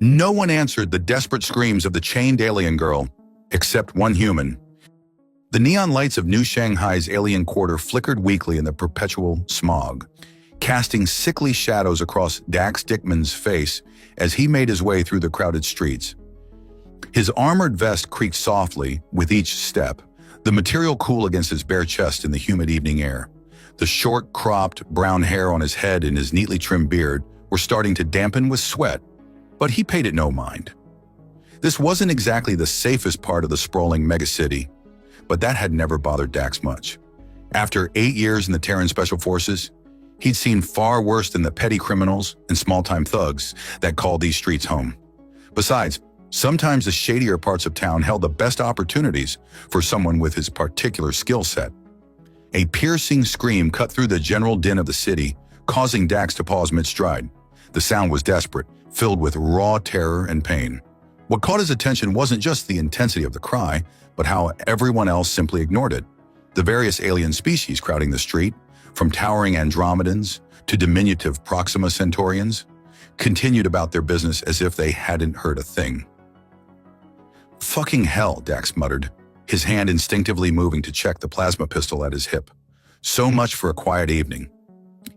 No one answered the desperate screams of the chained alien girl, except one human. The neon lights of New Shanghai's alien quarter flickered weakly in the perpetual smog, casting sickly shadows across Dax Dickman's face as he made his way through the crowded streets. His armored vest creaked softly with each step, the material cool against his bare chest in the humid evening air. The short, cropped, brown hair on his head and his neatly trimmed beard were starting to dampen with sweat, but he paid it no mind. This wasn't exactly the safest part of the sprawling megacity, but that had never bothered Dax much. After 8 years in the Terran Special Forces, he'd seen far worse than the petty criminals and small-time thugs that called these streets home. Besides, sometimes the shadier parts of town held the best opportunities for someone with his particular skill set. A piercing scream cut through the general din of the city, causing Dax to pause mid-stride. The sound was desperate, filled with raw terror and pain. What caught his attention wasn't just the intensity of the cry, but how everyone else simply ignored it. The various alien species crowding the street, from towering Andromedans to diminutive Proxima Centaurians, continued about their business as if they hadn't heard a thing. "Fucking hell," Dax muttered, his hand instinctively moving to check the plasma pistol at his hip. So much for a quiet evening.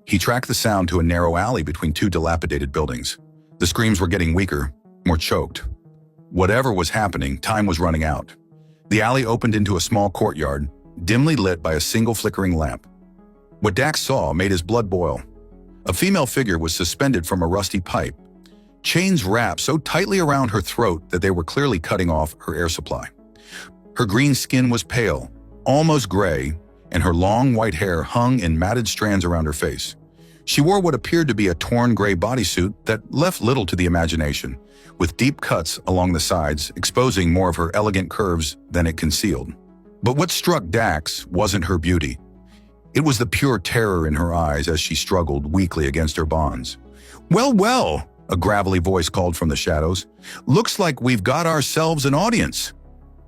He tracked the sound to a narrow alley between two dilapidated buildings. The screams were getting weaker, more choked. Whatever was happening, time was running out. The alley opened into a small courtyard, dimly lit by a single flickering lamp. What Dax saw made his blood boil. A female figure was suspended from a rusty pipe, chains wrapped so tightly around her throat that they were clearly cutting off her air supply. Her green skin was pale, almost gray, and her long white hair hung in matted strands around her face. She wore what appeared to be a torn gray bodysuit that left little to the imagination, with deep cuts along the sides exposing more of her elegant curves than it concealed. But what struck Dax wasn't her beauty. It was the pure terror in her eyes as she struggled weakly against her bonds. "Well, well," a gravelly voice called from the shadows. "Looks like we've got ourselves an audience."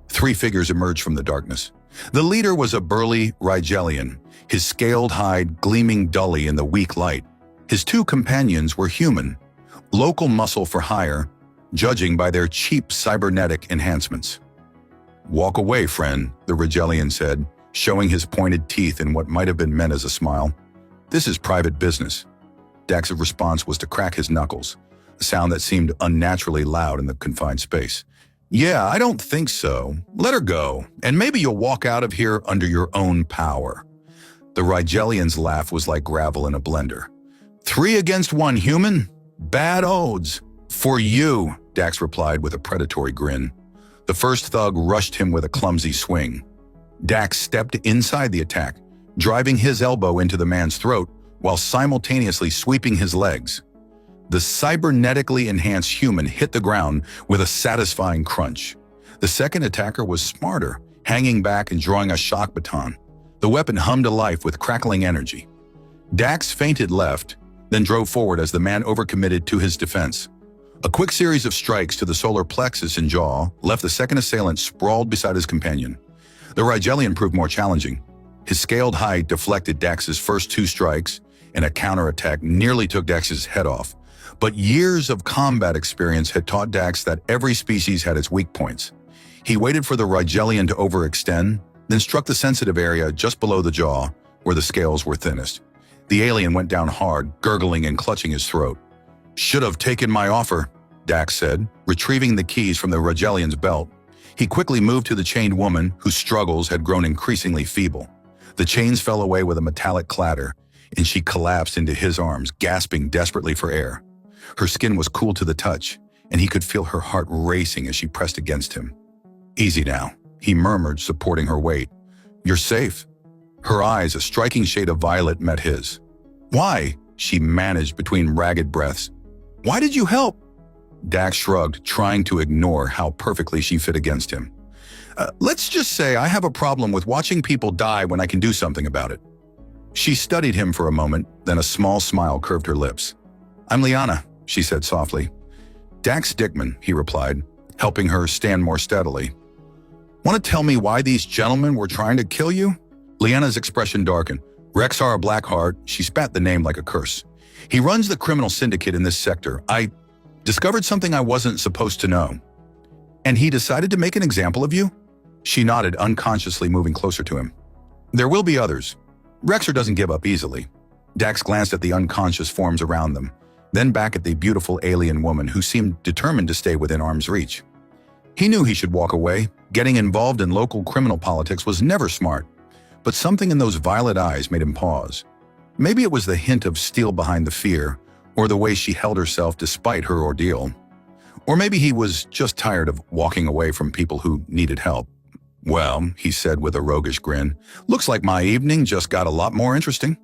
3 figures emerged from the darkness. The leader was a burly Rigelian, his scaled hide gleaming dully in the weak light. His 2 companions were human, local muscle for hire, judging by their cheap cybernetic enhancements. "Walk away, friend," the Rigelian said, showing his pointed teeth in what might have been meant as a smile. "This is private business." Dax's response was to crack his knuckles, a sound that seemed unnaturally loud in the confined space. "Yeah, I don't think so. Let her go, and maybe you'll walk out of here under your own power." The Rigelian's laugh was like gravel in a blender. 3 against 1, human? Bad odds. "For you," Dax replied with a predatory grin. The first thug rushed him with a clumsy swing. Dax stepped inside the attack, driving his elbow into the man's throat while simultaneously sweeping his legs. The cybernetically enhanced human hit the ground with a satisfying crunch. The second attacker was smarter, hanging back and drawing a shock baton. The weapon hummed to life with crackling energy. Dax feinted left, then drove forward as the man overcommitted to his defense. A quick series of strikes to the solar plexus and jaw left the second assailant sprawled beside his companion. The Rigelian proved more challenging. His scaled hide deflected Dax's first 2 strikes, and a counterattack nearly took Dax's head off. But years of combat experience had taught Dax that every species had its weak points. He waited for the Rigelian to overextend, then struck the sensitive area just below the jaw, where the scales were thinnest. The alien went down hard, gurgling and clutching his throat. "Should have taken my offer," Dax said, retrieving the keys from the Rigelian's belt. He quickly moved to the chained woman, whose struggles had grown increasingly feeble. The chains fell away with a metallic clatter, and she collapsed into his arms, gasping desperately for air. Her skin was cool to the touch, and he could feel her heart racing as she pressed against him. "Easy now," he murmured, supporting her weight. "You're safe." Her eyes, a striking shade of violet, met his. "Why?" she managed between ragged breaths. "Why did you help?" Dax shrugged, trying to ignore how perfectly she fit against him. Let's just say I have a problem with watching people die when I can do something about it." She studied him for a moment, then a small smile curved her lips. "I'm Liana," she said softly. "Dax Dickman," he replied, helping her stand more steadily. "Want to tell me why these gentlemen were trying to kill you?" Liana's expression darkened. "Rexar Blackheart," she spat the name like a curse. "He runs the criminal syndicate in this sector. Discovered something I wasn't supposed to know. And he decided to make an example of you? She nodded, unconsciously moving closer to him. There will be others. Rexer doesn't give up easily. Dax glanced at the unconscious forms around them, then back at the beautiful alien woman who seemed determined to stay within arm's reach. He knew he should walk away. Getting involved in local criminal politics was never smart, but something in those violet eyes made him pause. Maybe it was the hint of steel behind the fear, or the way she held herself despite her ordeal. Or maybe he was just tired of walking away from people who needed help. Well, he said with a roguish grin, looks like my evening just got a lot more interesting.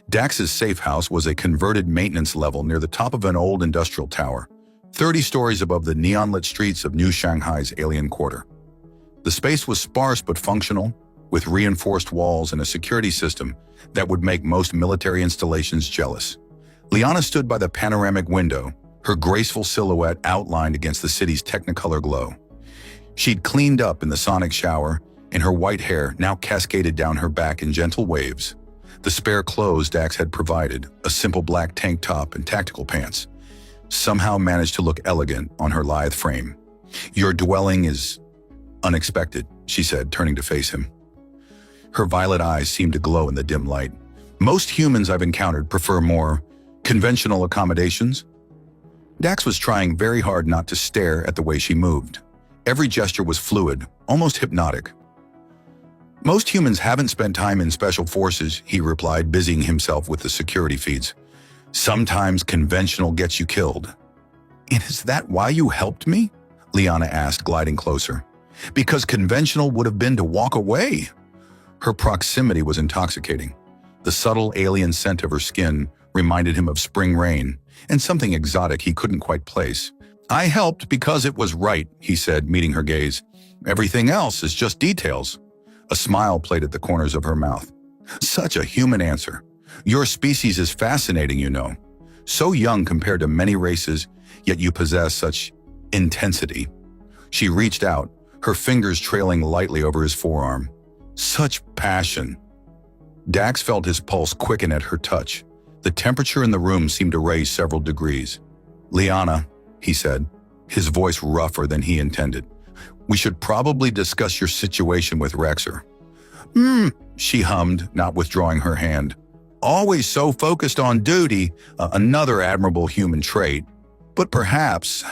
Dax's safe house was a converted maintenance level near the top of an old industrial tower, 30 stories above the neon-lit streets of New Shanghai's alien quarter. The space was sparse but functional, with reinforced walls and a security system that would make most military installations jealous. Liana stood by the panoramic window, her graceful silhouette outlined against the city's technicolor glow. She'd cleaned up in the sonic shower, and her white hair now cascaded down her back in gentle waves. The spare clothes Dax had provided, a simple black tank top and tactical pants, somehow managed to look elegant on her lithe frame. Your dwelling is unexpected, she said, turning to face him. Her violet eyes seemed to glow in the dim light. Most humans I've encountered prefer more conventional accommodations. Dax was trying very hard not to stare at the way she moved. Every gesture was fluid, almost hypnotic. Most humans haven't spent time in special forces, he replied, busying himself with the security feeds. Sometimes conventional gets you killed. And is that why you helped me? Liana asked, gliding closer. Because conventional would have been to walk away. Her proximity was intoxicating. The subtle alien scent of her skin reminded him of spring rain and something exotic he couldn't quite place. I helped because it was right, he said, meeting her gaze. Everything else is just details. A smile played at the corners of her mouth. Such a human answer. Your species is fascinating, you know. So young compared to many races, yet you possess such intensity. She reached out, her fingers trailing lightly over his forearm. Such passion. Dax felt his pulse quicken at her touch. The temperature in the room seemed to raise several degrees. Liana, he said, his voice rougher than he intended. We should probably discuss your situation with Rexer. She hummed, not withdrawing her hand. Always so focused on duty, another admirable human trait. But perhaps,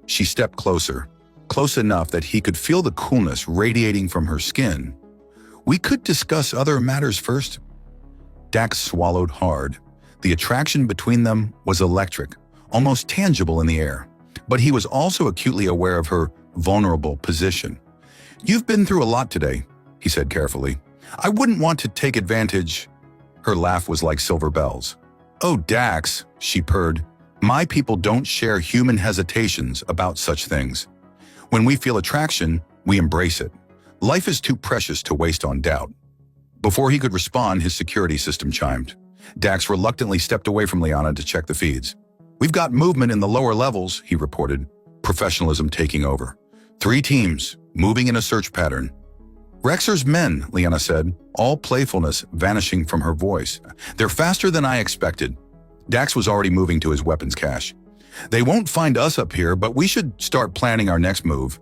she stepped closer, close enough that he could feel the coolness radiating from her skin. We could discuss other matters first. Dax swallowed hard. The attraction between them was electric, almost tangible in the air. But he was also acutely aware of her vulnerable position. You've been through a lot today, he said carefully. I wouldn't want to take advantage. Her laugh was like silver bells. Oh, Dax, she purred. My people don't share human hesitations about such things. When we feel attraction, we embrace it. Life is too precious to waste on doubt. Before he could respond, his security system chimed. Dax reluctantly stepped away from Liana to check the feeds. We've got movement in the lower levels, he reported, professionalism taking over. 3 teams, moving in a search pattern. Rexer's men, Liana said, all playfulness vanishing from her voice. They're faster than I expected. Dax was already moving to his weapons cache. They won't find us up here, but we should start planning our next move.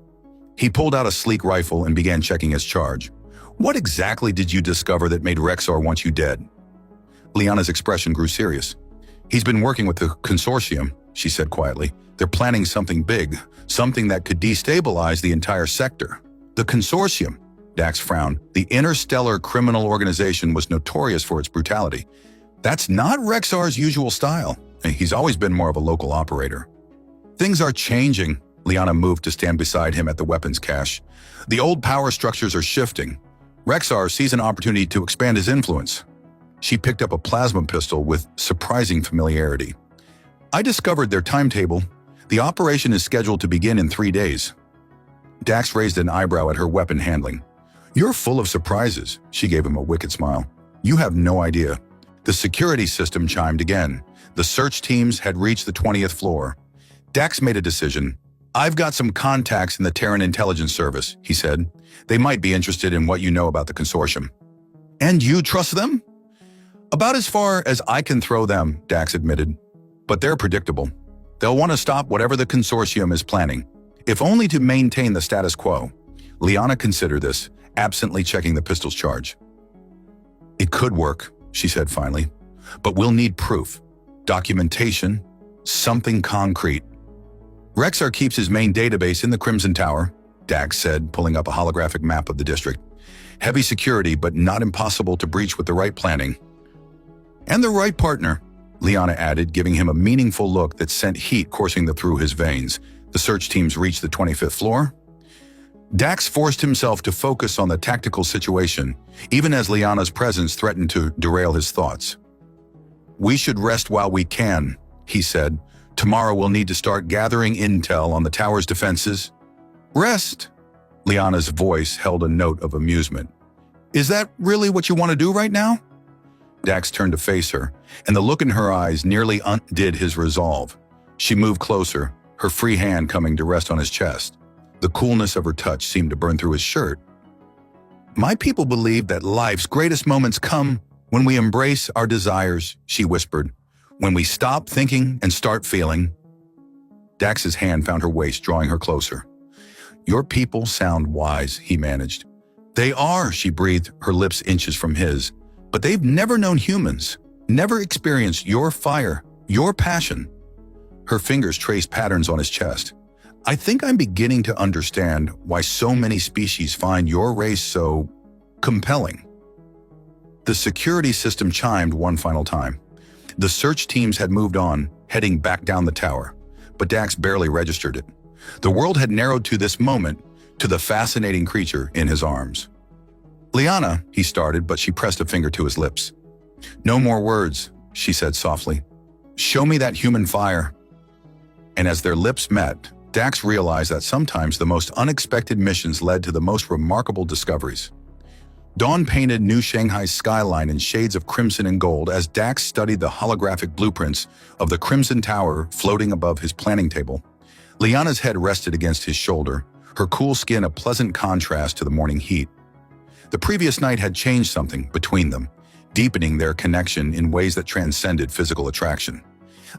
He pulled out a sleek rifle and began checking his charge. What exactly did you discover that made Rexar want you dead? Liana's expression grew serious. He's been working with the consortium, she said quietly. They're planning something big, something that could destabilize the entire sector. The consortium, Dax frowned. The interstellar criminal organization was notorious for its brutality. That's not Rexar's usual style. He's always been more of a local operator. Things are changing. Liana moved to stand beside him at the weapons cache. The old power structures are shifting. Rexar sees an opportunity to expand his influence. She picked up a plasma pistol with surprising familiarity. I discovered their timetable. The operation is scheduled to begin in 3 days. Dax raised an eyebrow at her weapon handling. You're full of surprises, she gave him a wicked smile. You have no idea. The security system chimed again. The search teams had reached the 20th floor. Dax made a decision. I've got some contacts in the Terran Intelligence Service, he said. They might be interested in what you know about the consortium. And you trust them? About as far as I can throw them, Dax admitted. But they're predictable. They'll want to stop whatever the consortium is planning, if only to maintain the status quo. Liana considered this, absently checking the pistol's charge. It could work, she said finally, but we'll need proof, documentation, something concrete. Rexar keeps his main database in the Crimson Tower, Dax said, pulling up a holographic map of the district. Heavy security, but not impossible to breach with the right planning. And the right partner, Liana added, giving him a meaningful look that sent heat coursing through his veins. The search teams reached the 25th floor. Dax forced himself to focus on the tactical situation, even as Liana's presence threatened to derail his thoughts. We should rest while we can, he said. Tomorrow we'll need to start gathering intel on the tower's defenses. Rest? Liana's voice held a note of amusement. Is that really what you want to do right now? Dax turned to face her, and the look in her eyes nearly undid his resolve. She moved closer, her free hand coming to rest on his chest. The coolness of her touch seemed to burn through his shirt. My people believe that life's greatest moments come when we embrace our desires, she whispered. When we stop thinking and start feeling. Dax's hand found her waist, drawing her closer. Your people sound wise, he managed. They are, she breathed, her lips inches from his. But they've never known humans, never experienced your fire, your passion. Her fingers traced patterns on his chest. I think I'm beginning to understand why so many species find your race so compelling. The security system chimed one final time. The search teams had moved on, heading back down the tower, but Dax barely registered it. The world had narrowed to this moment, to the fascinating creature in his arms. Liana, he started, but she pressed a finger to his lips. No more words, she said softly. Show me that human fire. And as their lips met, Dax realized that sometimes the most unexpected missions led to the most remarkable discoveries. Dawn painted New Shanghai's skyline in shades of crimson and gold as Dax studied the holographic blueprints of the Crimson Tower floating above his planning table. Liana's head rested against his shoulder, her cool skin a pleasant contrast to the morning heat. The previous night had changed something between them, deepening their connection in ways that transcended physical attraction.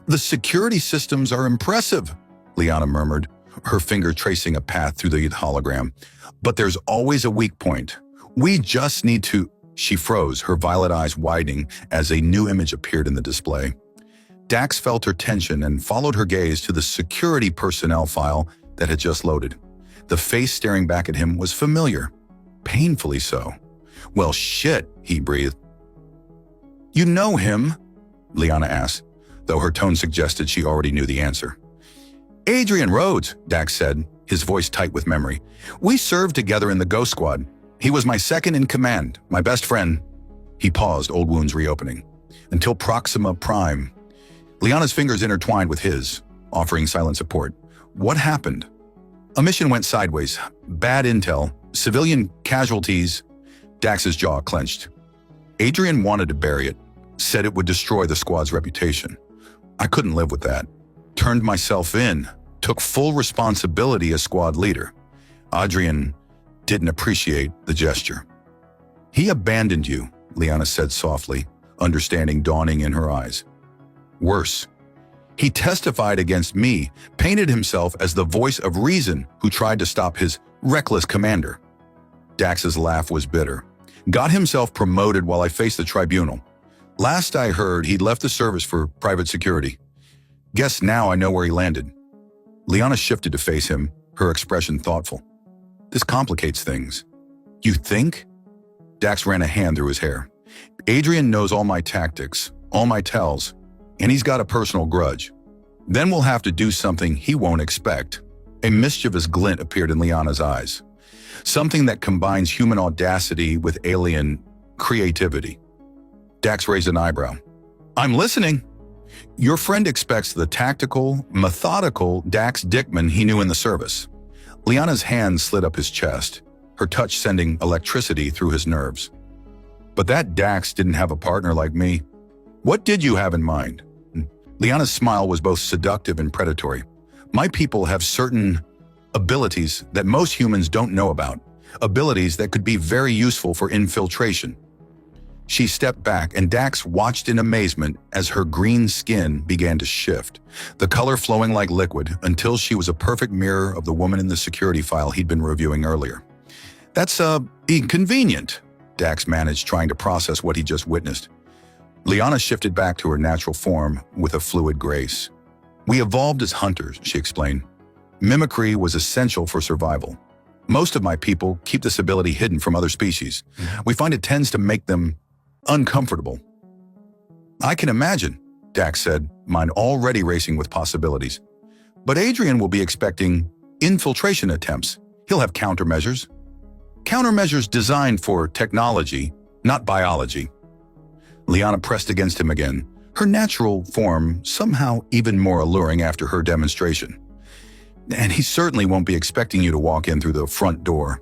The security systems are impressive, Liana murmured, her finger tracing a path through the hologram. But there's always a weak point. We just need to… She froze, her violet eyes widening as a new image appeared in the display. Dax felt her tension and followed her gaze to the security personnel file that had just loaded. The face staring back at him was familiar, painfully so. Well, shit, he breathed. You know him? Liana asked, though her tone suggested she already knew the answer. Adrian Rhodes, Dax said, his voice tight with memory. We served together in the Ghost Squad. He was my second in command, my best friend. He paused, old wounds reopening. Until Proxima Prime. Liana's fingers intertwined with his, offering silent support. What happened? A mission went sideways. Bad intel, civilian casualties. Dax's jaw clenched. Adrian wanted to bury it, said it would destroy the squad's reputation. I couldn't live with that. Turned myself in, took full responsibility as squad leader. Adrian didn't appreciate the gesture. He abandoned you, Liana said softly, understanding dawning in her eyes. Worse, he testified against me, painted himself as the voice of reason who tried to stop his reckless commander. Dax's laugh was bitter. Got himself promoted while I faced the tribunal. Last I heard, he'd left the service for private security. Guess now I know where he landed. Liana shifted to face him, her expression thoughtful. This complicates things. You think? Dax ran a hand through his hair. Adrian knows all my tactics, all my tells, and he's got a personal grudge. Then we'll have to do something he won't expect. A mischievous glint appeared in Liana's eyes. Something that combines human audacity with alien creativity. Dax raised an eyebrow. I'm listening. Your friend expects the tactical, methodical Dax Dickman he knew in the service. Liana's hand slid up his chest, her touch sending electricity through his nerves. But that Dax didn't have a partner like me. What did you have in mind? Liana's smile was both seductive and predatory. My people have certain abilities that most humans don't know about, abilities that could be very useful for infiltration. She stepped back, and Dax watched in amazement as her green skin began to shift, the color flowing like liquid until she was a perfect mirror of the woman in the security file he'd been reviewing earlier. That's, inconvenient, Dax managed, trying to process what he just witnessed. Liana shifted back to her natural form with a fluid grace. We evolved as hunters, she explained. Mimicry was essential for survival. Most of my people keep this ability hidden from other species. We find it tends to make them uncomfortable. I can imagine, Dax said, mind already racing with possibilities. But Adrian will be expecting infiltration attempts. He'll have countermeasures. Countermeasures designed for technology, not biology. Liana pressed against him again, her natural form somehow even more alluring after her demonstration. And he certainly won't be expecting you to walk in through the front door.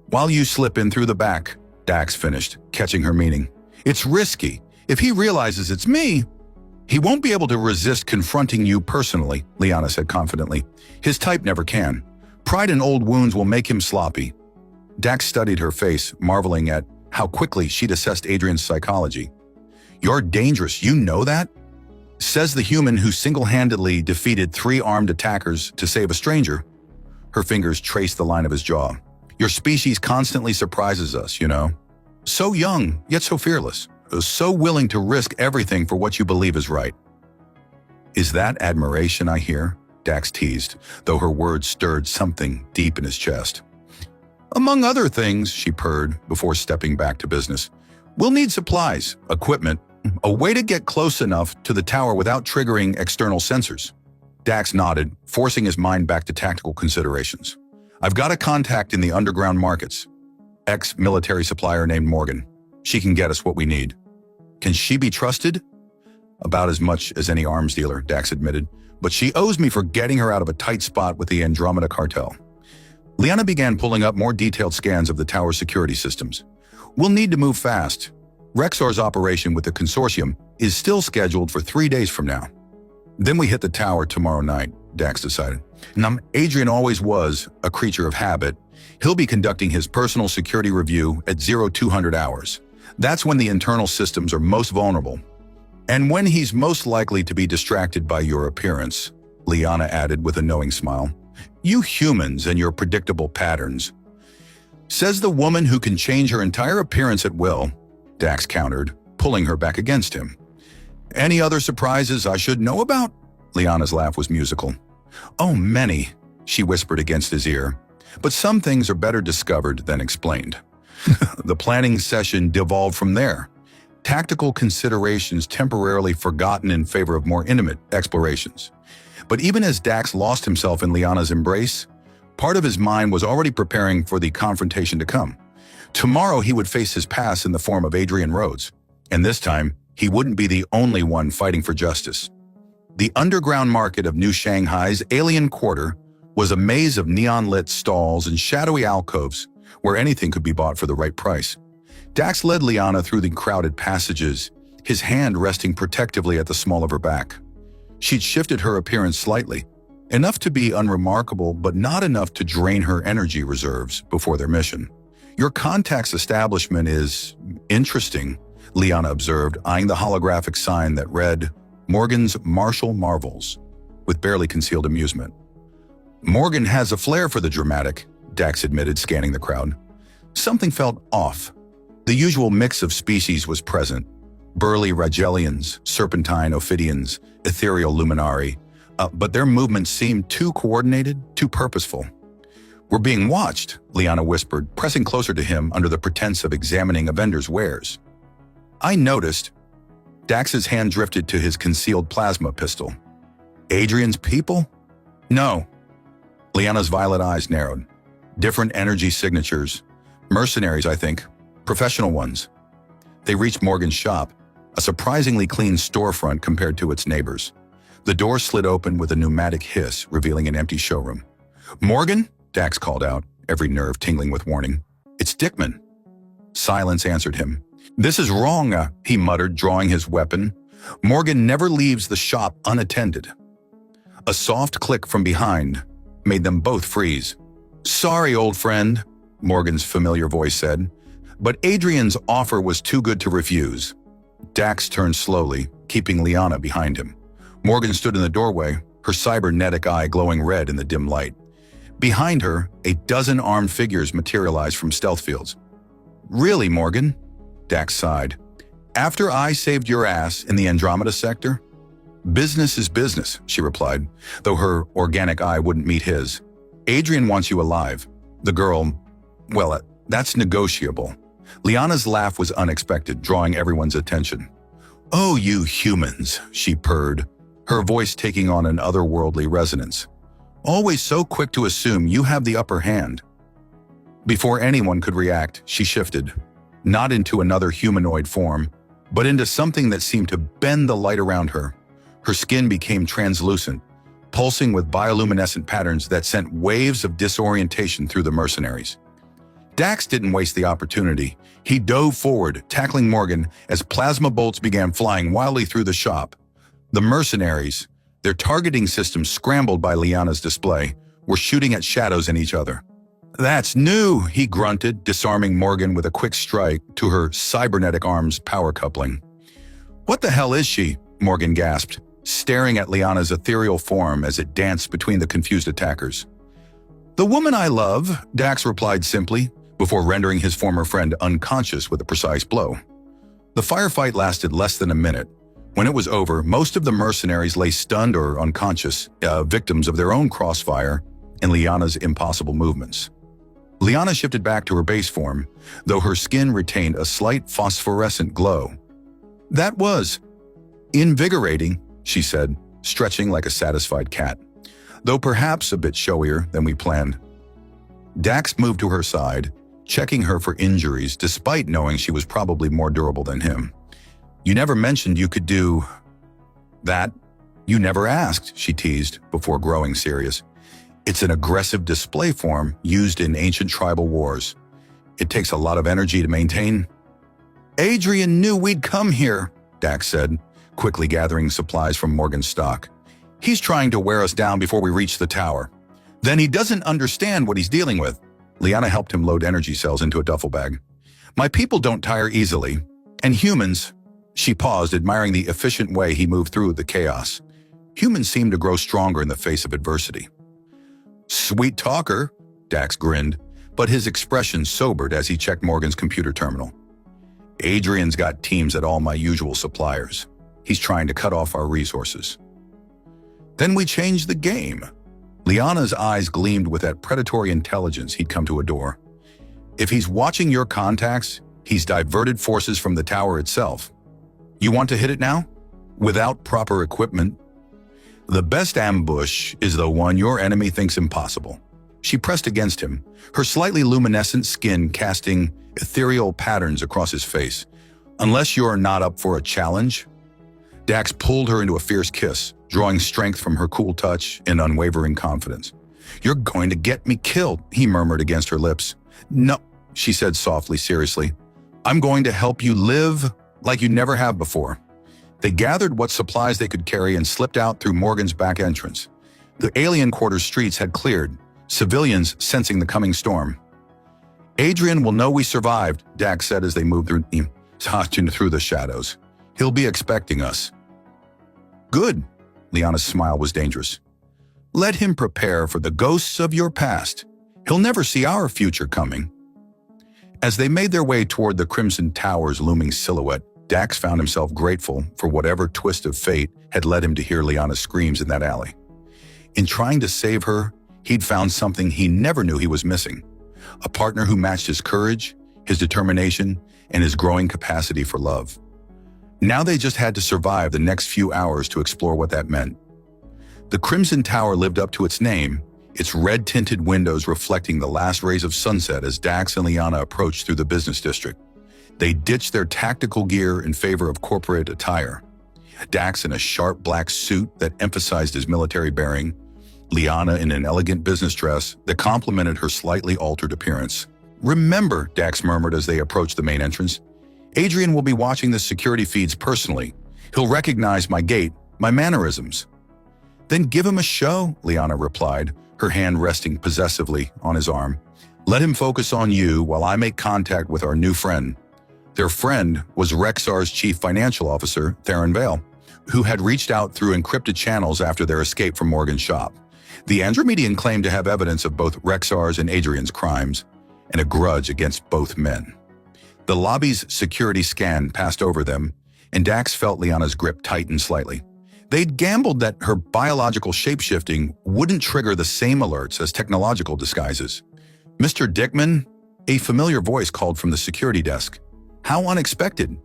While you slip in through the back, Dax finished, catching her meaning. It's risky. If he realizes it's me, he won't be able to resist confronting you personally, Liana said confidently. His type never can. Pride and old wounds will make him sloppy. Dax studied her face, marveling at how quickly she'd assessed Adrian's psychology. You're dangerous, you know that? Says the human who single-handedly defeated 3 armed attackers to save a stranger. Her fingers traced the line of his jaw. Your species constantly surprises us, you know. So young, yet so fearless. So willing to risk everything for what you believe is right. Is that admiration I hear? Dax teased, though her words stirred something deep in his chest. Among other things, she purred before stepping back to business. We'll need supplies, equipment, a way to get close enough to the tower without triggering external sensors. Dax nodded, forcing his mind back to tactical considerations. I've got a contact in the underground markets. Ex-military supplier named Morgan. She can get us what we need. Can she be trusted? About as much as any arms dealer, Dax admitted, but she owes me for getting her out of a tight spot with the Andromeda cartel. Liana began pulling up more detailed scans of the tower's security systems. We'll need to move fast. Rexor's operation with the consortium is still scheduled for 3 days from now. Then we hit the tower tomorrow night, Dax decided. Adrian always was a creature of habit. He'll be conducting his personal security review at 0200 hours. That's when the internal systems are most vulnerable. And when he's most likely to be distracted by your appearance, Liana added with a knowing smile. You humans and your predictable patterns. Says the woman who can change her entire appearance at will, Dax countered, pulling her back against him. Any other surprises I should know about? Liana's laugh was musical. Oh, many, she whispered against his ear. But some things are better discovered than explained. The planning session devolved from there. Tactical considerations temporarily forgotten in favor of more intimate explorations. But even as Dax lost himself in Liana's embrace, part of his mind was already preparing for the confrontation to come. Tomorrow he would face his past in the form of Adrian Rhodes, and this time he wouldn't be the only one fighting for justice. The underground market of New Shanghai's alien quarter was a maze of neon-lit stalls and shadowy alcoves where anything could be bought for the right price. Dax led Liana through the crowded passages, his hand resting protectively at the small of her back. She'd shifted her appearance slightly, enough to be unremarkable but not enough to drain her energy reserves before their mission. Your contact's establishment is interesting, Liana observed, eyeing the holographic sign that read, Morgan's Martial Marvels, with barely concealed amusement. Morgan has a flair for the dramatic, Dax admitted, scanning the crowd. Something felt off. The usual mix of species was present. Burly Ragellians, serpentine Ophidians, ethereal Luminari, but their movements seemed too coordinated, too purposeful. We're being watched, Liana whispered, pressing closer to him under the pretense of examining a vendor's wares. I noticed. Dax's hand drifted to his concealed plasma pistol. Adrian's people? No. Liana's violet eyes narrowed. Different energy signatures. Mercenaries, I think. Professional ones. They reached Morgan's shop, a surprisingly clean storefront compared to its neighbors. The door slid open with a pneumatic hiss, revealing an empty showroom. Morgan? Dax called out, every nerve tingling with warning. It's Dickman. Silence answered him. This is wrong, he muttered, drawing his weapon. Morgan never leaves the shop unattended. A soft click from behind made them both freeze. Sorry, old friend, Morgan's familiar voice said. But Adrian's offer was too good to refuse. Dax turned slowly, keeping Liana behind him. Morgan stood in the doorway, her cybernetic eye glowing red in the dim light. Behind her, a dozen armed figures materialized from stealth fields. "Really, Morgan?" Dax sighed. "After I saved your ass in the Andromeda sector?" "Business is business," she replied, though her organic eye wouldn't meet his. "Adrian wants you alive. The girl, well, that's negotiable." Liana's laugh was unexpected, drawing everyone's attention. "Oh, you humans," she purred, her voice taking on an otherworldly resonance. "Always so quick to assume you have the upper hand." Before anyone could react, she shifted, not into another humanoid form, but into something that seemed to bend the light around her. Her skin became translucent, pulsing with bioluminescent patterns that sent waves of disorientation through the mercenaries. Dax didn't waste the opportunity. He dove forward, tackling Morgan as plasma bolts began flying wildly through the shop. The mercenaries, their targeting systems scrambled by Liana's display, were shooting at shadows in each other. "That's new," he grunted, disarming Morgan with a quick strike to her cybernetic arm's power coupling. "What the hell is she?" Morgan gasped, staring at Liana's ethereal form as it danced between the confused attackers. "The woman I love," Dax replied simply, before rendering his former friend unconscious with a precise blow. The firefight lasted less than a minute. When it was over, most of the mercenaries lay stunned or unconscious, victims of their own crossfire and Liana's impossible movements. Liana shifted back to her base form, though her skin retained a slight phosphorescent glow. "That was invigorating," she said, stretching like a satisfied cat, "though perhaps a bit showier than we planned." Dax moved to her side, checking her for injuries despite knowing she was probably more durable than him. "You never mentioned you could do that." "You never asked," she teased, before growing serious. "It's an aggressive display form used in ancient tribal wars. It takes a lot of energy to maintain." "Adrian knew we'd come here," Dax said, quickly gathering supplies from Morgan's stock. "He's trying to wear us down before we reach the tower. Then he doesn't understand what he's dealing with." Liana helped him load energy cells into a duffel bag. "My people don't tire easily. And humans..." She paused, admiring the efficient way he moved through the chaos. "Humans seem to grow stronger in the face of adversity." "Sweet talker," Dax grinned, but his expression sobered as he checked Morgan's computer terminal. "Adrian's got teams at all my usual suppliers. He's trying to cut off our resources." "Then we changed the game." Liana's eyes gleamed with that predatory intelligence he'd come to adore. "If he's watching your contacts, he's diverted forces from the tower itself. You want to hit it now? Without proper equipment? The best ambush is the one your enemy thinks impossible." She pressed against him, her slightly luminescent skin casting ethereal patterns across his face. "Unless you're not up for a challenge." Dax pulled her into a fierce kiss, drawing strength from her cool touch and unwavering confidence. "You're going to get me killed," he murmured against her lips. "No," she said softly, seriously. "I'm going to help you live like you never have before." They gathered what supplies they could carry and slipped out through Morgan's back entrance. The alien quarter streets had cleared, civilians sensing the coming storm. "Adrian will know we survived," Dax said as they moved through the shadows. "He'll be expecting us." "Good." Liana's smile was dangerous. "Let him prepare for the ghosts of your past. He'll never see our future coming." As they made their way toward the Crimson Tower's looming silhouette, Dax found himself grateful for whatever twist of fate had led him to hear Liana's screams in that alley. In trying to save her, he'd found something he never knew he was missing: a partner who matched his courage, his determination, and his growing capacity for love. Now they just had to survive the next few hours to explore what that meant. The Crimson Tower lived up to its name, its red-tinted windows reflecting the last rays of sunset as Dax and Liana approached through the business district. They ditched their tactical gear in favor of corporate attire. Dax in a sharp black suit that emphasized his military bearing, Liana in an elegant business dress that complemented her slightly altered appearance. "Remember," Dax murmured as they approached the main entrance, "Adrian will be watching the security feeds personally. He'll recognize my gait, my mannerisms." "Then give him a show," Liana replied, her hand resting possessively on his arm. Let him focus on you while I make contact with our new friend. Their friend was Rexar's chief financial officer, Theron Vale, who had reached out through encrypted channels after their escape from Morgan's shop. The Andromedian claimed to have evidence of both Rexar's and Adrian's crimes, and a grudge against both men. The lobby's security scan passed over them, and Dax felt Liana's grip tighten slightly. They'd gambled that her biological shapeshifting wouldn't trigger the same alerts as technological disguises. "Mr. Dickman?" A familiar voice called from the security desk. "How unexpected."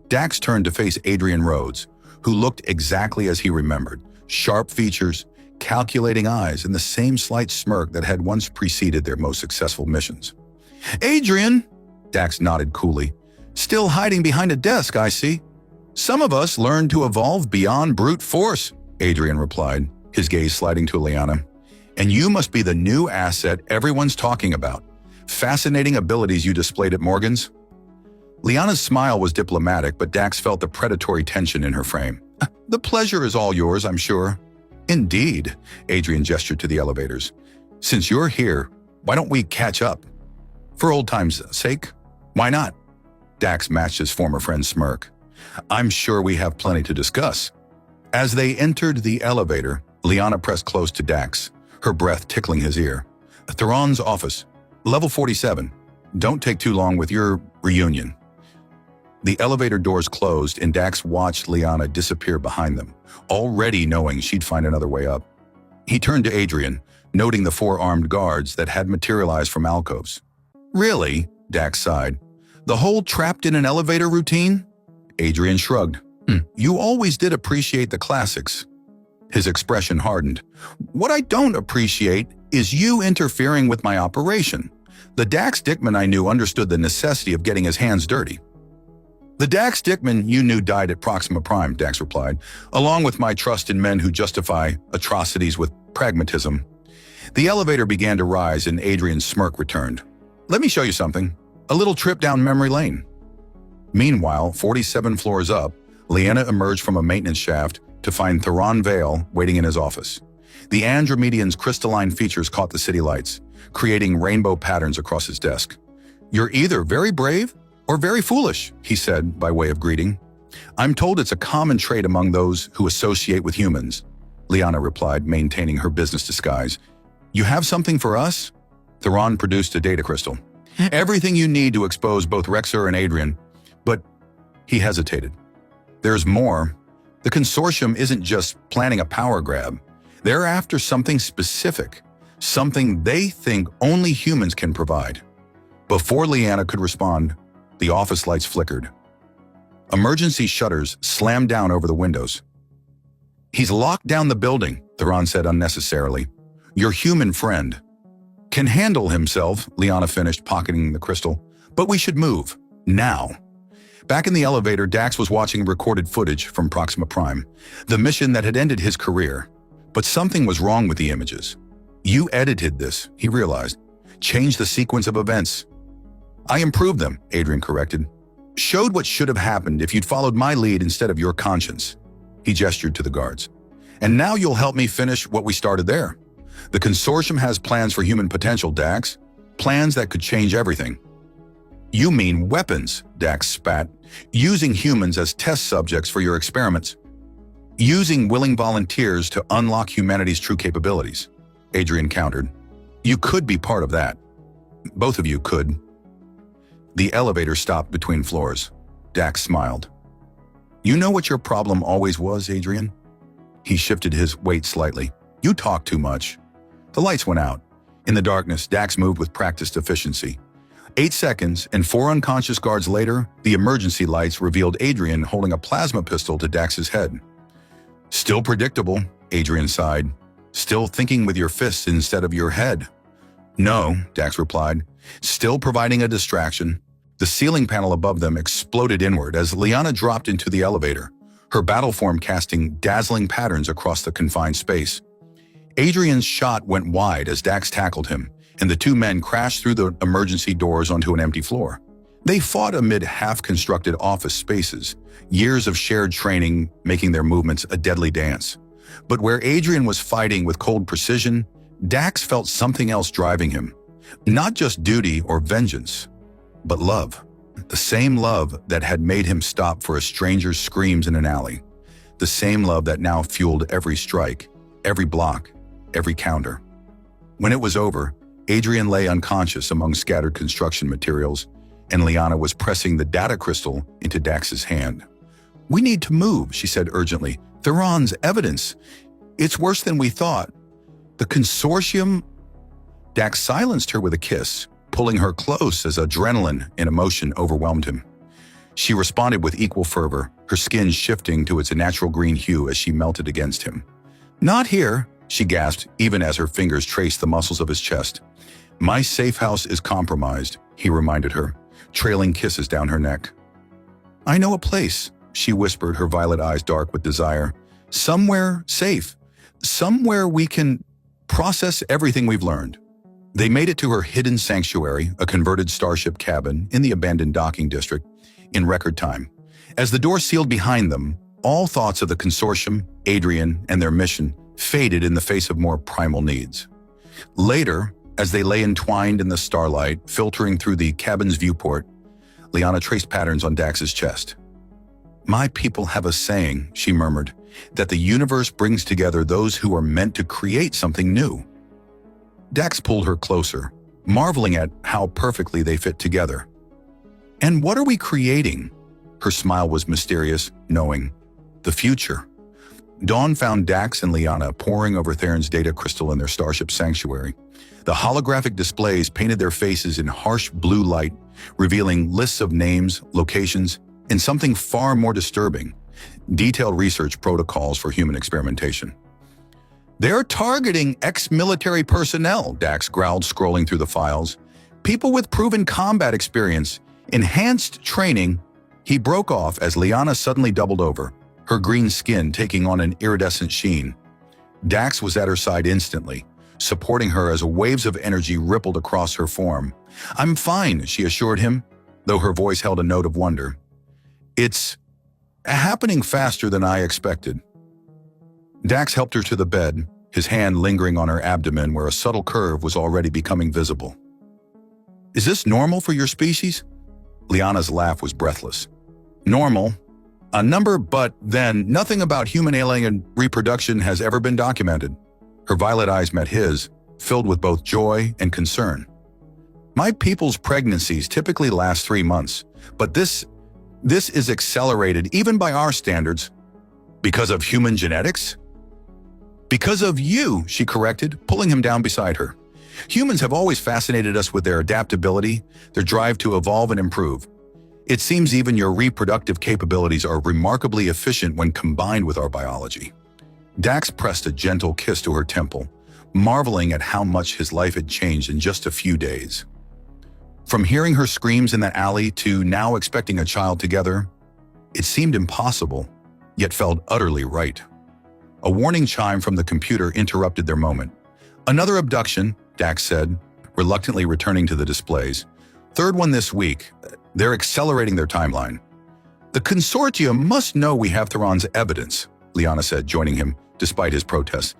Dax turned to face Adrian Rhodes, who looked exactly as he remembered. Sharp features, calculating eyes, and the same slight smirk that had once preceded their most successful missions. "Adrian," Dax nodded coolly. "Still hiding behind a desk, I see." "Some of us learn to evolve beyond brute force," Adrian replied, his gaze sliding to Liana. "And you must be the new asset everyone's talking about. Fascinating abilities you displayed at Morgan's." Liana's smile was diplomatic, but Dax felt the predatory tension in her frame. "The pleasure is all yours, I'm sure." "Indeed," Adrian gestured to the elevators. "Since you're here, why don't we catch up? For old time's sake, why not?" Dax matched his former friend's smirk. "I'm sure we have plenty to discuss." As they entered the elevator, Liana pressed close to Dax, her breath tickling his ear. "Theron's office, level 47. Don't take too long with your reunion." The elevator doors closed, and Dax watched Liana disappear behind them, already knowing she'd find another way up. He turned to Adrian, noting the 4 armed guards that had materialized from alcoves. "Really?" Dax sighed. "The whole trapped in an elevator routine?" Adrian shrugged. "You always did appreciate the classics." His expression hardened. "What I don't appreciate is you interfering with my operation. The Dax Dickman I knew understood the necessity of getting his hands dirty." "The Dax Dickman you knew died at Proxima Prime," Dax replied, "along with my trust in men who justify atrocities with pragmatism." The elevator began to rise, and Adrian's smirk returned. "Let me show you something. A little trip down memory lane." Meanwhile, 47 floors up, Liana emerged from a maintenance shaft to find Theron Vale waiting in his office. The Andromedian's crystalline features caught the city lights, creating rainbow patterns across his desk. "You're either very brave or very foolish," he said by way of greeting. "I'm told it's a common trait among those who associate with humans," Liana replied, maintaining her business disguise. "You have something for us?" Theron produced a data crystal. "Everything you need to expose both Rexar and Adrian." But he hesitated. "There's more. The consortium isn't just planning a power grab. They're after something specific, something they think only humans can provide." Before Liana could respond, the office lights flickered. Emergency shutters slammed down over the windows. "He's locked down the building," Theron said unnecessarily. "Your human friend can handle himself," Liana finished, pocketing the crystal. "But we should move. Now." Back in the elevator, Dax was watching recorded footage from Proxima Prime, the mission that had ended his career. But something was wrong with the images. "You edited this," he realized. "Changed the sequence of events." "I improved them," Adrian corrected. "Showed what should have happened if you'd followed my lead instead of your conscience." He gestured to the guards. "And now you'll help me finish what we started there. The consortium has plans for human potential, Dax. Plans that could change everything." "You mean weapons," Dax spat. "Using humans as test subjects for your experiments. Using willing volunteers to unlock humanity's true capabilities," Adrian countered. "You could be part of that. Both of you could." The elevator stopped between floors. Dax smiled. "You know what your problem always was, Adrian?" He shifted his weight slightly. "You talk too much." The lights went out. In the darkness, Dax moved with practiced efficiency. 8 seconds, and 4 unconscious guards later, the emergency lights revealed Adrian holding a plasma pistol to Dax's head. "Still predictable," Adrian sighed. "Still thinking with your fists instead of your head." "No," Dax replied. "Still providing a distraction." The ceiling panel above them exploded inward as Liana dropped into the elevator, her battle form casting dazzling patterns across the confined space. Adrian's shot went wide as Dax tackled him, and the 2 men crashed through the emergency doors onto an empty floor. They fought amid half-constructed office spaces, years of shared training making their movements a deadly dance. But where Adrian was fighting with cold precision, Dax felt something else driving him. Not just duty or vengeance, but love. The same love that had made him stop for a stranger's screams in an alley. The same love that now fueled every strike, every block, every counter. When it was over, Adrian lay unconscious among scattered construction materials, and Liana was pressing the data crystal into Dax's hand. "We need to move," she said urgently. "Theron's evidence. It's worse than we thought. The consortium—" Dax silenced her with a kiss, pulling her close as adrenaline and emotion overwhelmed him. She responded with equal fervor, her skin shifting to its natural green hue as she melted against him. "Not here," she gasped, even as her fingers traced the muscles of his chest. "My safe house is compromised," he reminded her, trailing kisses down her neck. "I know a place," she whispered, her violet eyes dark with desire. "Somewhere safe. Somewhere we can process everything we've learned." They made it to her hidden sanctuary, a converted starship cabin in the abandoned docking district, in record time. As the door sealed behind them, all thoughts of the consortium, Adrian, and their mission faded in the face of more primal needs. Later, as they lay entwined in the starlight, filtering through the cabin's viewport, Liana traced patterns on Dax's chest. "My people have a saying," she murmured, "that the universe brings together those who are meant to create something new." Dax pulled her closer, marveling at how perfectly they fit together. "And what are we creating?" Her smile was mysterious, knowing. "The future." Dawn found Dax and Liana poring over Theron's data crystal in their starship sanctuary. The holographic displays painted their faces in harsh blue light, revealing lists of names, locations, and something far more disturbing, detailed research protocols for human experimentation. "They're targeting ex-military personnel," Dax growled, scrolling through the files. "People with proven combat experience, enhanced training." He broke off as Liana suddenly doubled over, her green skin taking on an iridescent sheen. Dax was at her side instantly, supporting her as waves of energy rippled across her form. "I'm fine," she assured him, though her voice held a note of wonder. "It's happening faster than I expected." Dax helped her to the bed, his hand lingering on her abdomen where a subtle curve was already becoming visible. "Is this normal for your species?" Liana's laugh was breathless. "Normal. A number, but then nothing about human-alien reproduction has ever been documented." Her violet eyes met his, filled with both joy and concern. "My people's pregnancies typically last 3 months, but this is accelerated even by our standards." "Because of human genetics?" "Because of you," she corrected, pulling him down beside her. "Humans have always fascinated us with their adaptability, their drive to evolve and improve. It seems even your reproductive capabilities are remarkably efficient when combined with our biology." Dax pressed a gentle kiss to her temple, marveling at how much his life had changed in just a few days. From hearing her screams in the alley to now expecting a child together, it seemed impossible, yet felt utterly right. A warning chime from the computer interrupted their moment. "Another abduction," Dax said, reluctantly returning to the displays. "Third one this week. They're accelerating their timeline." "The consortium must know we have Theron's evidence," Liana said, joining him, despite his protests.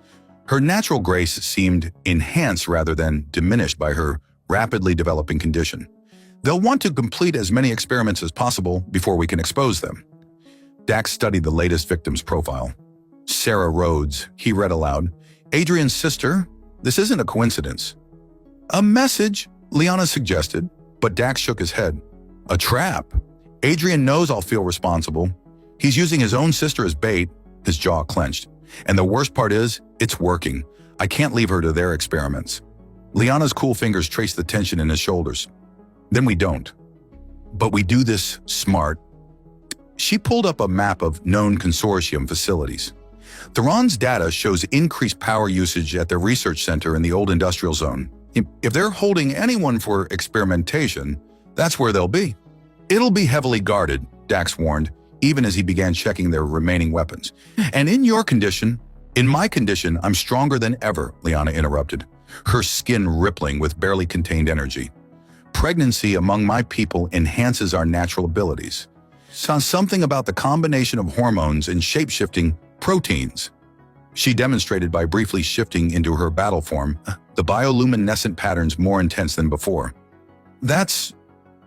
Her natural grace seemed enhanced rather than diminished by her rapidly developing condition. "They'll want to complete as many experiments as possible before we can expose them." Dax studied the latest victim's profile. "Sarah Rhodes," he read aloud. "Adrian's sister? This isn't a coincidence." "A message," Liana suggested, but Dax shook his head. "A trap. Adrian knows I'll feel responsible. He's using his own sister as bait," his jaw clenched. "And the worst part is, it's working. I can't leave her to their experiments." Liana's cool fingers traced the tension in his shoulders. "Then we don't. But we do this smart." She pulled up a map of known consortium facilities. Theron's data shows increased power usage at their research center in the old industrial zone. If they're holding anyone for experimentation, that's where they'll be. "It'll be heavily guarded," Dax warned, even as he began checking their remaining weapons. "And in your condition—" "In my condition, I'm stronger than ever," Liana interrupted, her skin rippling with barely contained energy. "Pregnancy among my people enhances our natural abilities. Something about the combination of hormones and shape-shifting proteins." She demonstrated by briefly shifting into her battle form. the bioluminescent patterns more intense than before. That's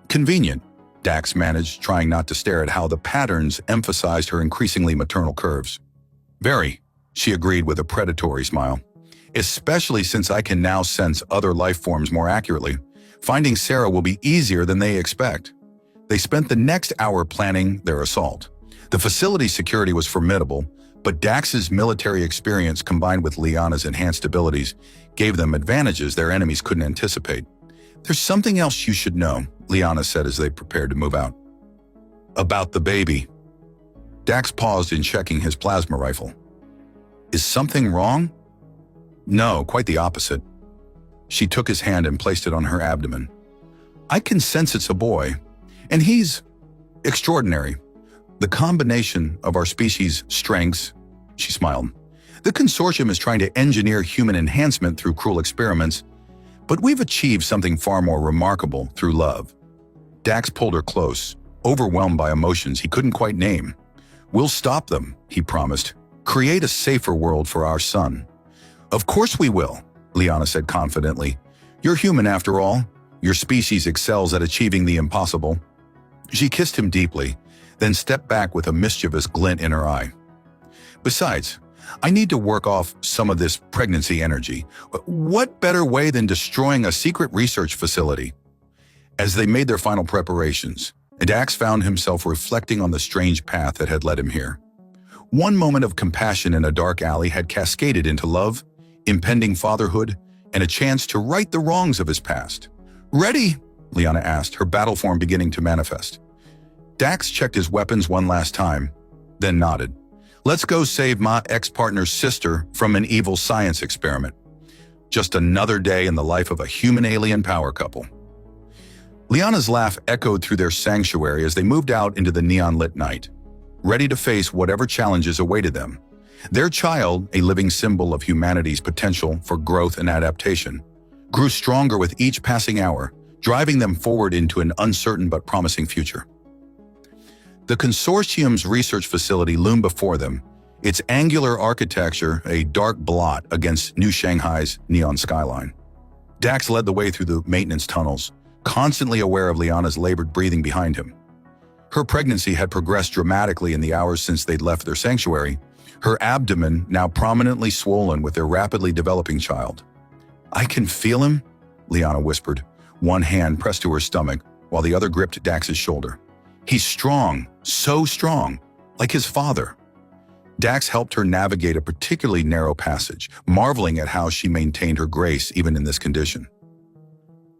convenient, Dax managed, trying not to stare at how the patterns emphasized her increasingly maternal curves. Very, she agreed with a predatory smile. Especially since I can now sense other life forms more accurately. Finding Sarah will be easier than they expect. They spent the next hour planning their assault. The facility's security was formidable, but Dax's military experience combined with Liana's enhanced abilities gave them advantages their enemies couldn't anticipate. There's something else you should know, Liana said as they prepared to move out. About the baby. Dax paused in checking his plasma rifle. Is something wrong? No, quite the opposite. She took his hand and placed it on her abdomen. I can sense it's a boy, and he's extraordinary. The combination of our species' strengths, she smiled. The consortium is trying to engineer human enhancement through cruel experiments, but we've achieved something far more remarkable through love. Dax pulled her close, overwhelmed by emotions he couldn't quite name. We'll stop them, he promised. Create a safer world for our son. Of course we will, Liana said confidently. You're human after all. Your species excels at achieving the impossible. She kissed him deeply, then stepped back with a mischievous glint in her eye. Besides, I need to work off some of this pregnancy energy. What better way than destroying a secret research facility? As they made their final preparations, Dax found himself reflecting on the strange path that had led him here. One moment of compassion in a dark alley had cascaded into love, impending fatherhood, and a chance to right the wrongs of his past. Ready? Liana asked, her battle form beginning to manifest. Dax checked his weapons one last time, then nodded. Let's go save my ex-partner's sister from an evil science experiment. Just another day in the life of a human-alien power couple. Liana's laugh echoed through their sanctuary as they moved out into the neon-lit night, ready to face whatever challenges awaited them. Their child, a living symbol of humanity's potential for growth and adaptation, grew stronger with each passing hour, driving them forward into an uncertain but promising future. The consortium's research facility loomed before them, its angular architecture a dark blot against New Shanghai's neon skyline. Dax led the way through the maintenance tunnels, constantly aware of Liana's labored breathing behind him. Her pregnancy had progressed dramatically in the hours since they'd left their sanctuary, her abdomen now prominently swollen with their rapidly developing child. I can feel him, Liana whispered, one hand pressed to her stomach while the other gripped Dax's shoulder. He's strong, so strong, like his father. Dax helped her navigate a particularly narrow passage, marveling at how she maintained her grace even in this condition.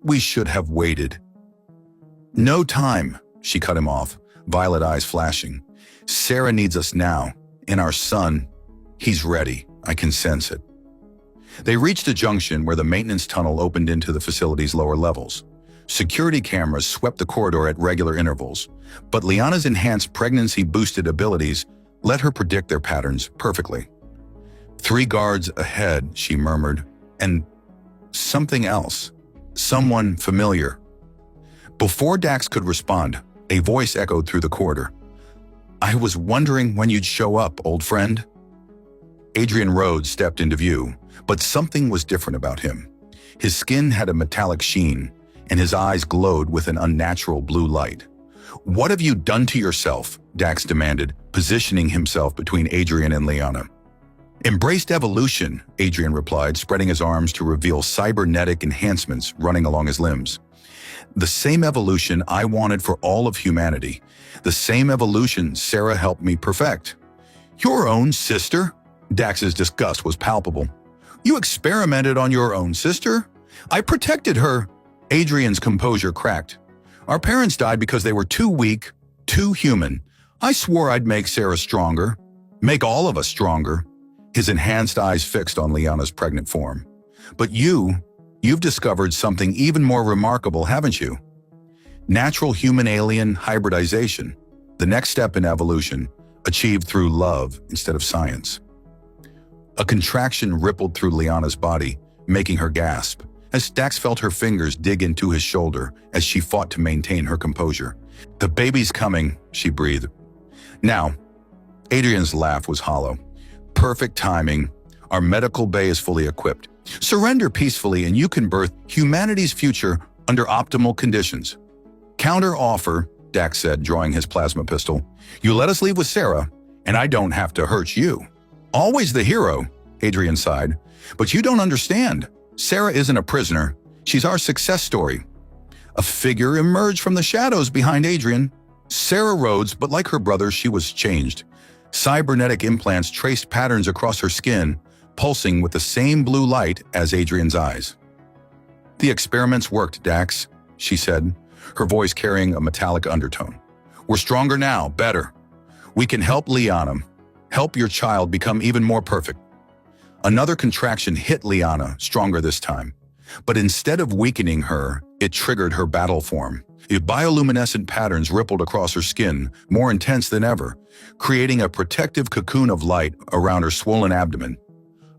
We should have waited. No time, she cut him off, violet eyes flashing. Sarah needs us now, and our son. He's ready, I can sense it. They reached a junction where the maintenance tunnel opened into the facility's lower levels. Security cameras swept the corridor at regular intervals, but Liana's enhanced pregnancy-boosted abilities let her predict their patterns perfectly. 3 guards ahead, she murmured, and something else. Someone familiar. Before Dax could respond, a voice echoed through the corridor. I was wondering when you'd show up, old friend. Adrian Rhodes stepped into view, but something was different about him. His skin had a metallic sheen, and his eyes glowed with an unnatural blue light. What have you done to yourself? Dax demanded, positioning himself between Adrian and Liana. Embraced evolution, Adrian replied, spreading his arms to reveal cybernetic enhancements running along his limbs. The same evolution I wanted for all of humanity. The same evolution Sarah helped me perfect. Your own sister? Dax's disgust was palpable. You experimented on your own sister? I protected her. Adrian's composure cracked. Our parents died because they were too weak, too human. I swore I'd make Sarah stronger. Make all of us stronger. His enhanced eyes fixed on Liana's pregnant form. But you've discovered something even more remarkable, haven't you? Natural human-alien hybridization, the next step in evolution, achieved through love instead of science. A contraction rippled through Liana's body, making her gasp, as Dax felt her fingers dig into his shoulder as she fought to maintain her composure. The baby's coming, she breathed. Now, Adrian's laugh was hollow. Perfect timing. Our medical bay is fully equipped. Surrender peacefully and you can birth humanity's future under optimal conditions. Counter offer, Dax said, drawing his plasma pistol. You let us leave with Sarah, and I don't have to hurt you. Always the hero, Adrian sighed. But you don't understand. Sarah isn't a prisoner. She's our success story. A figure emerged from the shadows behind Adrian. Sarah Rhodes, but like her brother, she was changed. Cybernetic implants traced patterns across her skin, pulsing with the same blue light as Adrian's eyes. The experiments worked, Dax, she said, her voice carrying a metallic undertone. We're stronger now, better. We can help Liana, help your child become even more perfect. Another contraction hit Liana, stronger this time. But instead of weakening her, it triggered her battle form. Bioluminescent patterns rippled across her skin, more intense than ever, creating a protective cocoon of light around her swollen abdomen.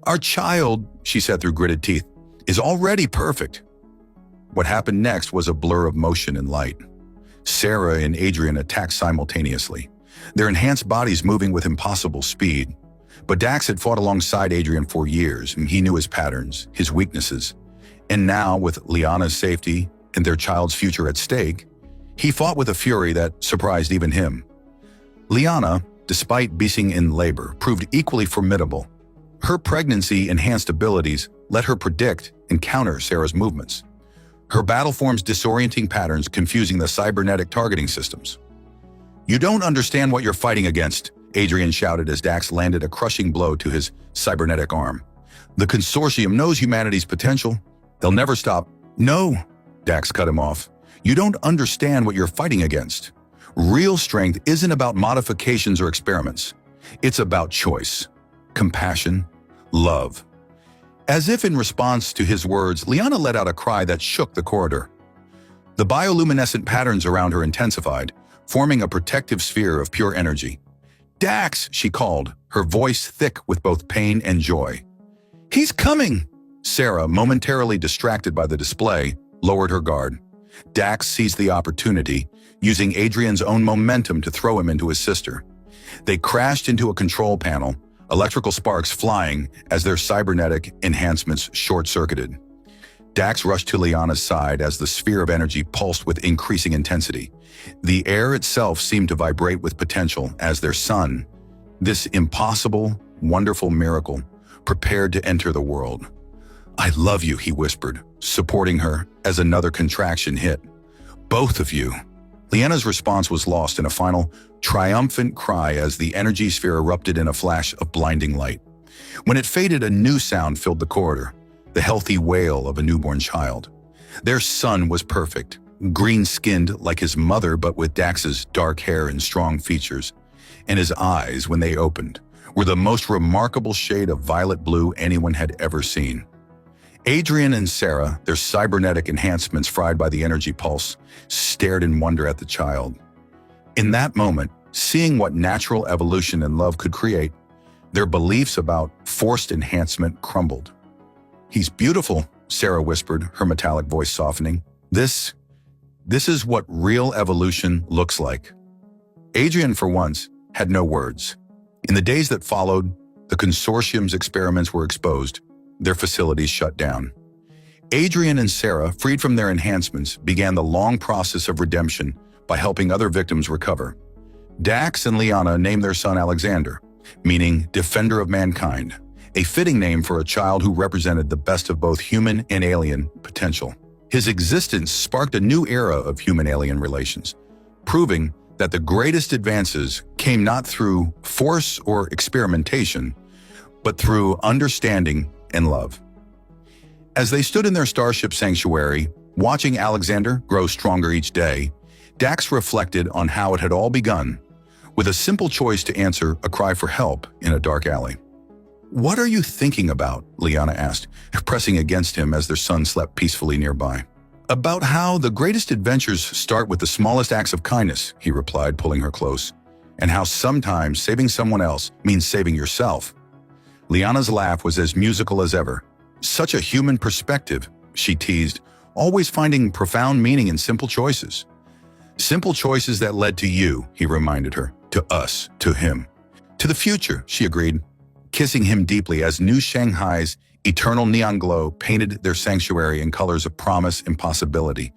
Our child, she said through gritted teeth, is already perfect. What happened next was a blur of motion and light. Sarah and Adrian attacked simultaneously, their enhanced bodies moving with impossible speed. But Dax had fought alongside Adrian for years, and he knew his patterns, his weaknesses. And now, with Liana's safety and their child's future at stake, he fought with a fury that surprised even him. Liana, despite being in labor, proved equally formidable. Her pregnancy-enhanced abilities let her predict and counter Sarah's movements. Her battle form's disorienting patterns confusing the cybernetic targeting systems. You don't understand what you're fighting against, Adrian shouted as Dax landed a crushing blow to his cybernetic arm. The consortium knows humanity's potential. They'll never stop. No, Dax cut him off. You don't understand what you're fighting against. Real strength isn't about modifications or experiments. It's about choice, compassion, love. As if in response to his words, Liana let out a cry that shook the corridor. The bioluminescent patterns around her intensified, forming a protective sphere of pure energy. Dax, she called, her voice thick with both pain and joy. He's coming! Sarah, momentarily distracted by the display, lowered her guard. Dax seized the opportunity, using Adrian's own momentum to throw him into his sister. They crashed into a control panel, electrical sparks flying as their cybernetic enhancements short-circuited. Dax rushed to Liana's side as the sphere of energy pulsed with increasing intensity. The air itself seemed to vibrate with potential as their son, this impossible, wonderful miracle, prepared to enter the world. I love you, he whispered, supporting her as another contraction hit. Both of you. Liana's response was lost in a final, triumphant cry as the energy sphere erupted in a flash of blinding light. When it faded, a new sound filled the corridor, the healthy wail of a newborn child. Their son was perfect, green-skinned like his mother but with Dax's dark hair and strong features, and his eyes, when they opened, were the most remarkable shade of violet blue anyone had ever seen. Adrian and Sarah, their cybernetic enhancements fried by the energy pulse, stared in wonder at the child. In that moment, seeing what natural evolution and love could create, their beliefs about forced enhancement crumbled. He's beautiful, Sarah whispered, her metallic voice softening. This is what real evolution looks like. Adrian, for once, had no words. In the days that followed, the consortium's experiments were exposed, their facilities shut down. Adrian and Sarah, freed from their enhancements, began the long process of redemption by helping other victims recover. Dax and Liana named their son Alexander, meaning defender of mankind, a fitting name for a child who represented the best of both human and alien potential. His existence sparked a new era of human-alien relations, proving that the greatest advances came not through force or experimentation, but through understanding and love. As they stood in their starship sanctuary, watching Alexander grow stronger each day, Dax reflected on how it had all begun, with a simple choice to answer a cry for help in a dark alley. What are you thinking about? Liana asked, pressing against him as their son slept peacefully nearby. About how the greatest adventures start with the smallest acts of kindness, he replied, pulling her close, and how sometimes saving someone else means saving yourself. Liana's laugh was as musical as ever. Such a human perspective, she teased, always finding profound meaning in simple choices. Simple choices that led to you, he reminded her, to us, to him. To the future, she agreed, kissing him deeply as New Shanghai's Eternal neon glow painted their sanctuary in colors of promise and possibility.